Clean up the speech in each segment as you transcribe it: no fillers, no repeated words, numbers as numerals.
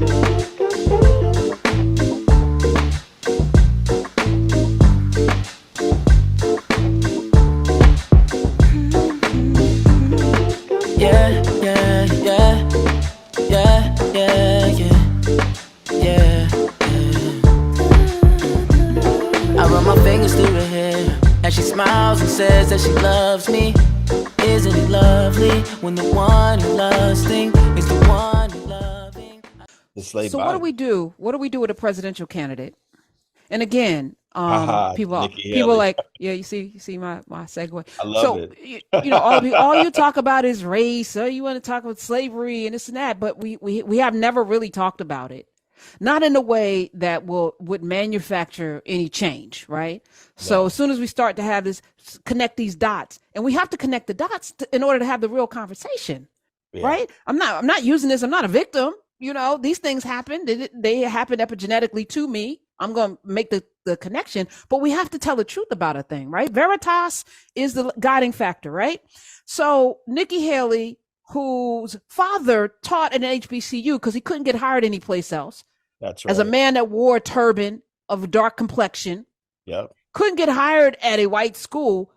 Yeah, yeah, yeah, yeah, yeah, yeah, I run my fingers through her hair as she smiles and says that she loves me. Isn't it lovely when the one you loves thing is the one you're loving? So what do we do? What do we do with a presidential candidate? And again, Haha, people Nikki people Haley. like, yeah, you see my segue. I love So it. all you talk about is race, or you want to talk about slavery and this and that, but we have never really talked about it. Not in a way that would manufacture any change, right? So No. as soon as we start to have this, connect these dots, and we have to connect the dots in order to have the real conversation, Yeah. right? I'm not using this. I'm not a victim. These things happen. They happen epigenetically to me. I'm going to make the connection, but we have to tell the truth about a thing, right? Veritas is the guiding factor, right? So Nikki Haley, whose father taught at an HBCU because he couldn't get hired anyplace else, That's right. as a man that wore a turban of a dark complexion, Yep. couldn't get hired at a white school,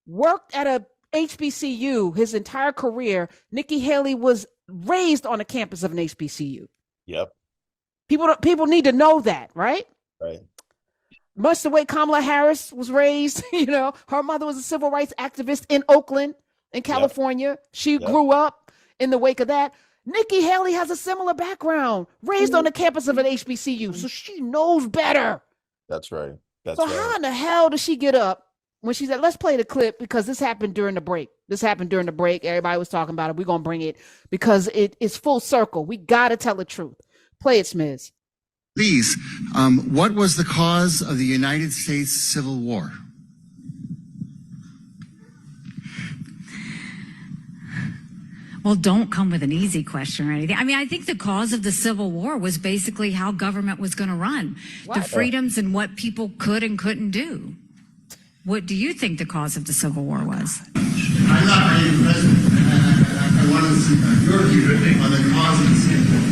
worked at a HBCU his entire career. Nikki Haley was raised on the campus of an HBCU. Yep. People need to know that, right? Right. Much the way Kamala Harris was raised, her mother was a civil rights activist in Oakland, in California. Yep. She grew up in the wake of that. Nikki Haley has a similar background, raised on the campus of an HBCU, so she knows better. That's right. So how in the hell does she get up when she said, let's play the clip because this happened during the break. Everybody was talking about it. We're going to bring it because it's full circle. We got to tell the truth. Play it, Smiz. Please, what was the cause of the United States Civil War? Well, don't come with an easy question or anything. I mean, I think the cause of the Civil War was basically how government was going to run, the freedoms and what people could and couldn't do. What do you think the cause of the Civil War was? I'm not a president. I want to see your view on the cause of the Civil War.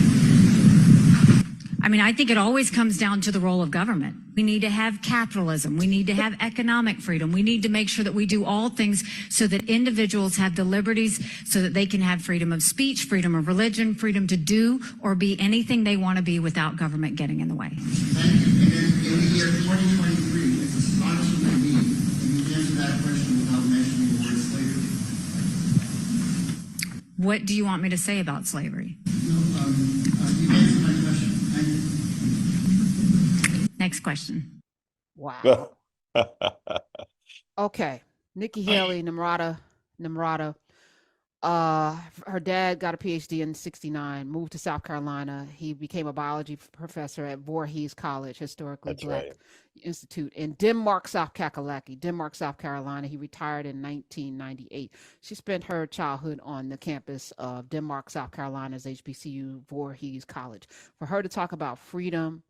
I mean, I think it always comes down to the role of government. We need to have capitalism. We need to have economic freedom. We need to make sure that we do all things so that individuals have the liberties so that they can have freedom of speech, freedom of religion, freedom to do or be anything they want to be without government getting in the way. Thank you. And in the year 2023, it's astonishing to me that you answer that question without mentioning the word slavery. What do you want me to say about slavery? No, you answered my question. Thank you. Next question. Wow. Okay. Nikki Haley, Nimrata. Her dad got a PhD in '69, moved to South Carolina. He became a biology professor at Voorhees College, historically Black Institute in Denmark, South Carolina. He retired in 1998. She spent her childhood on the campus of Denmark, South Carolina's HBCU, Voorhees College. For her to talk about freedom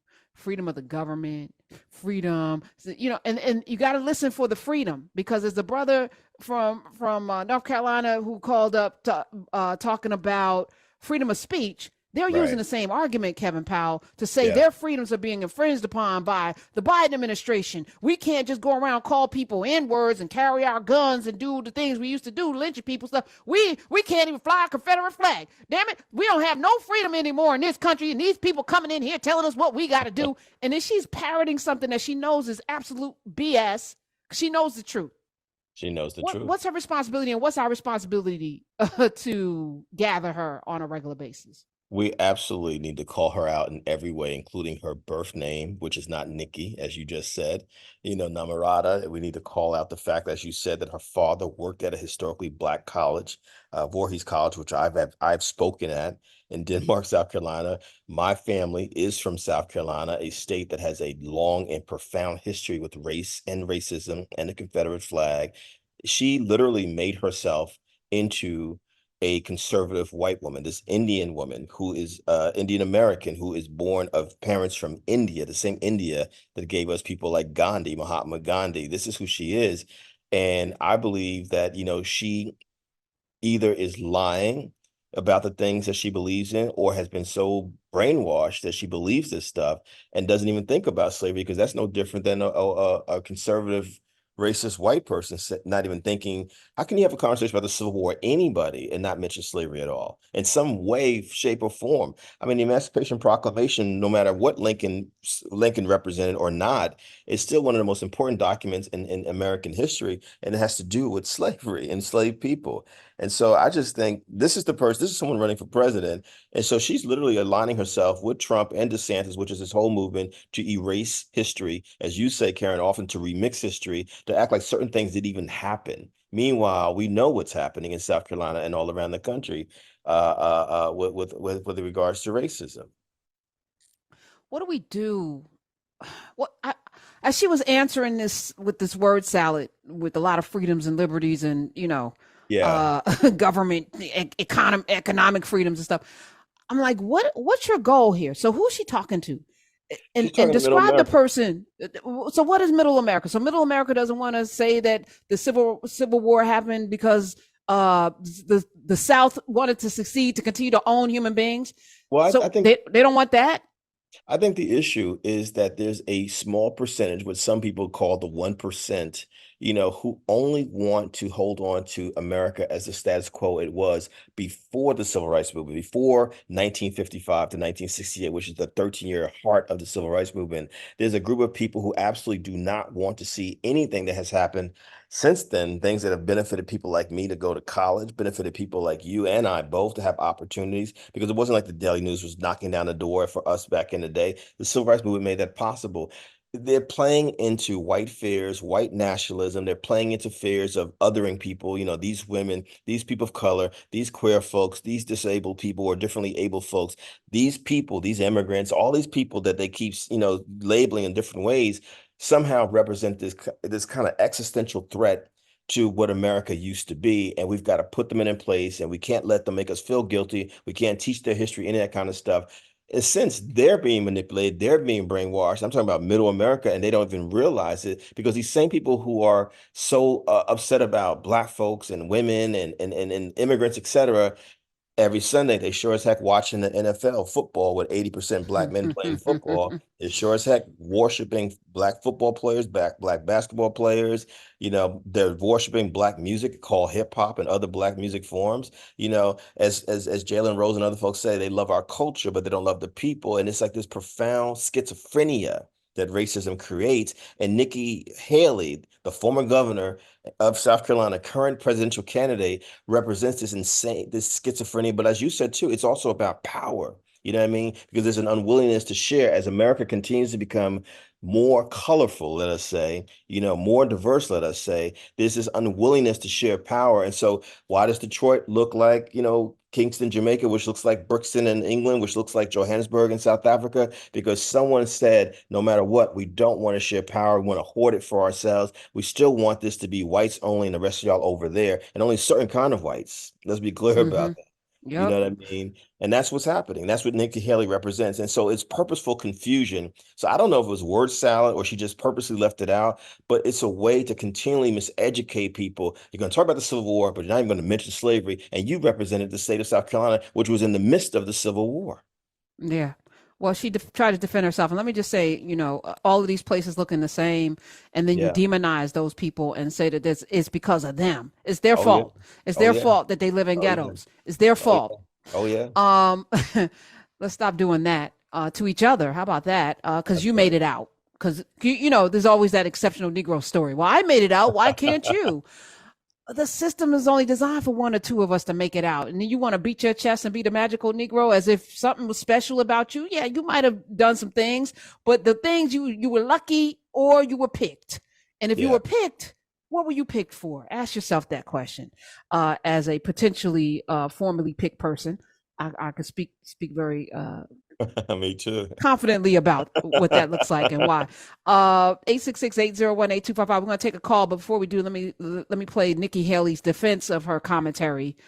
of the government, freedom, and you got to listen for the freedom, because there's a brother from North Carolina who called up talking about freedom of speech. They're using the same argument, Kevin Powell, to say their freedoms are being infringed upon by the Biden administration. We can't just go around, call people N-words and carry our guns and do the things we used to do, lynching people stuff. We can't even fly a Confederate flag. Damn it. We don't have no freedom anymore in this country. And these people coming in here telling us what we got to do. And then she's parroting something that she knows is absolute BS. She knows the truth. She knows the truth. What's her responsibility, and what's our responsibility to gather her on a regular basis? We absolutely need to call her out in every way, including her birth name, which is not Nikki, as you just said. Namarada, we need to call out the fact, as you said, that her father worked at a historically Black college, Voorhees College, which I've spoken at in Denmark, South Carolina. My family is from South Carolina, a state that has a long and profound history with race and racism and the Confederate flag. She literally made herself into a conservative white woman, this Indian woman who is Indian American, who is born of parents from India, the same India that gave us people like Gandhi, Mahatma Gandhi. This is who she is. And I believe that, she either is lying about the things that she believes in, or has been so brainwashed that she believes this stuff and doesn't even think about slavery, because that's no different than a conservative racist white person not even thinking, how can you have a conversation about the Civil War, anybody, and not mention slavery at all in some way, shape, or form? I mean, the Emancipation Proclamation, no matter what Lincoln represented or not, is still one of the most important documents in American history, and it has to do with slavery, enslaved people. And so I just think this is someone running for president. And so she's literally aligning herself with Trump and DeSantis, which is this whole movement to erase history, as you say, Karen, often to remix history, to act like certain things didn't even happen. Meanwhile, we know what's happening in South Carolina and all around the country with regards to racism. What do we do? As she was answering this with this word salad with a lot of freedoms and liberties and Yeah. government economic freedoms and stuff, I'm like, what's your goal here? So who's she talking to? She's And talking to Middle describe the America. person. So what is Middle America? So Middle America doesn't want to say that the Civil War happened because the South wanted to succeed to continue to own human beings. Well, So I think they don't want that. I think the issue is that there's a small percentage, what some people call the 1%, who only want to hold on to America as the status quo it was before the Civil Rights Movement, before 1955 to 1968, which is the 13-year heart of the Civil Rights Movement. There's a group of people who absolutely do not want to see anything that has happened since then, things that have benefited people like me to go to college, benefited people like you and I both to have opportunities, because it wasn't like the Daily News was knocking down the door for us back in the day. The Civil Rights Movement made that possible. They're playing into white fears, white nationalism. They're playing into fears of othering people, these women, these people of color, these queer folks, these disabled people or differently able folks, these people, these immigrants, all these people that they keep, labeling in different ways, somehow represent this kind of existential threat to what America used to be. And we've got to put them in place, and we can't let them make us feel guilty. We can't teach their history, any of that kind of stuff. And since they're being manipulated, they're being brainwashed. I'm talking about Middle America, and they don't even realize it, because these same people who are so upset about Black folks and women and immigrants, et cetera, every Sunday, they sure as heck watching the NFL football with 80% Black men playing football. They sure as heck worshiping Black football players, Black basketball players. They're worshiping Black music called hip hop and other Black music forms. As Jalen Rose and other folks say, they love our culture, but they don't love the people. And it's like this profound schizophrenia that racism creates. And Nikki Haley, the former governor of South Carolina, current presidential candidate, represents this schizophrenia. But as you said too, it's also about power. You know what I mean? Because there's an unwillingness to share as America continues to become more colorful, let us say, more diverse, let us say. There's this unwillingness to share power. And so why does Detroit look like, Kingston, Jamaica, which looks like Brixton in England, which looks like Johannesburg in South Africa? Because someone said, no matter what, we don't want to share power. We want to hoard it for ourselves. We still want this to be whites only and the rest of y'all over there, and only certain kind of whites. Let's be clear about that. You know what I mean? And that's what's happening. That's what Nikki Haley represents. And so it's purposeful confusion. So I don't know if it was word salad or she just purposely left it out, but it's a way to continually miseducate people. You're going to talk about the Civil War, but you're not even going to mention slavery. And you represented the state of South Carolina, which was in the midst of the Civil War. Yeah. Well, she tried to defend herself. And let me just say, all of these places looking the same. And then you demonize those people and say that it's because of them. It's their fault. Yeah. It's their fault that they live in ghettos. Yeah. It's their fault. Oh, yeah. Let's stop doing that to each other. How about that? Because you made it out. Because, there's always that exceptional Negro story. Well, I made it out. Why can't you? The system is only designed for one or two of us to make it out. And then you want to beat your chest and be the magical Negro as if something was special about you. Yeah, you might have done some things, but the things you were lucky or you were picked. And if you were picked, what were you picked for? Ask yourself that question. As a potentially formerly picked person, I could speak very Me too. confidently about what that looks like and why. 866-801-8255. We're going to take a call, but before we do, let me play Nikki Haley's defense of her commentary.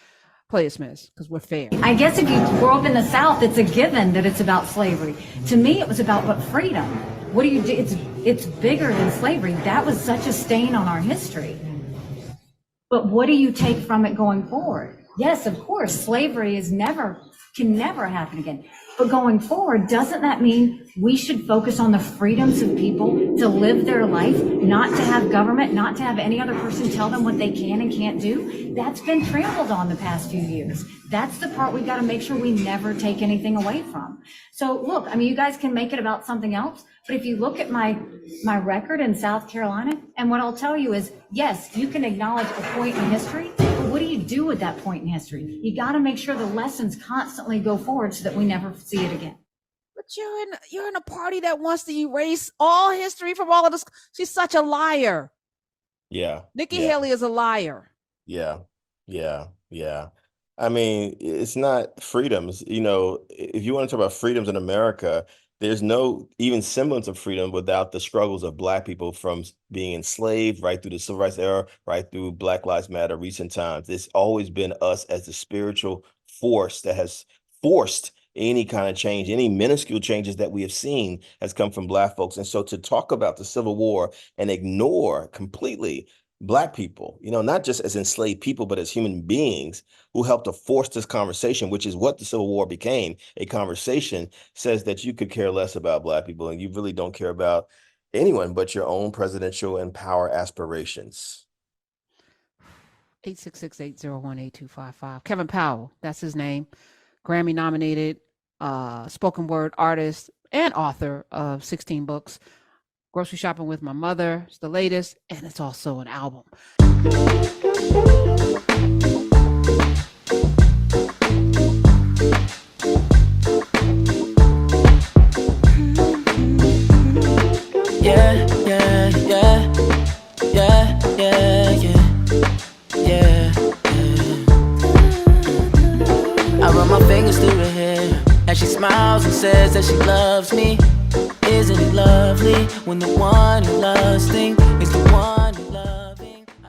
Play it, Smith, because we're fair. I guess if you grow up in the South, it's a given that it's about slavery. To me, it was about what freedom. What do you do? It's bigger than slavery. That was such a stain on our history. But what do you take from it going forward? Yes, of course, slavery can never happen again. But going forward, doesn't that mean we should focus on the freedoms of people to live their life, not to have government, not to have any other person tell them what they can and can't do? That's been trampled on the past few years. That's the part we've got to make sure we never take anything away from. So look, I mean, you guys can make it about something else, but if you look at my record in South Carolina, and what I'll tell you is, yes, you can acknowledge a point in history, but what do you do with that point in history? You got to make sure the lessons constantly go forward so that we never see it again. But you're in a party that wants to erase all history from all of this. She's such a liar. Yeah. Nikki yeah. Haley is a liar. Yeah. I mean, it's not freedoms. You know, if you want to talk about freedoms in America, there's no even semblance of freedom without the struggles of Black people from being enslaved right through the Civil Rights era, right through Black Lives Matter, recent times. It's always been us as the spiritual force that has forced any kind of change. Any minuscule changes that we have seen has come from Black folks. And so to talk about the Civil War and ignore completely Black people, you know, not just as enslaved people, but as human beings who helped to force this conversation, which is what the Civil War became, a conversation, says that you could care less about Black people and you really don't care about anyone but your own presidential and power aspirations. 866-801-8255. Kevin Powell, that's his name. Grammy nominated spoken word artist and author of 16 books. Grocery Shopping with My Mother. It's the latest, and it's also an album. Yeah. I run my fingers through her hair as she smiles and says that she loves me. Isn't it lovely when the one you're lusting is the one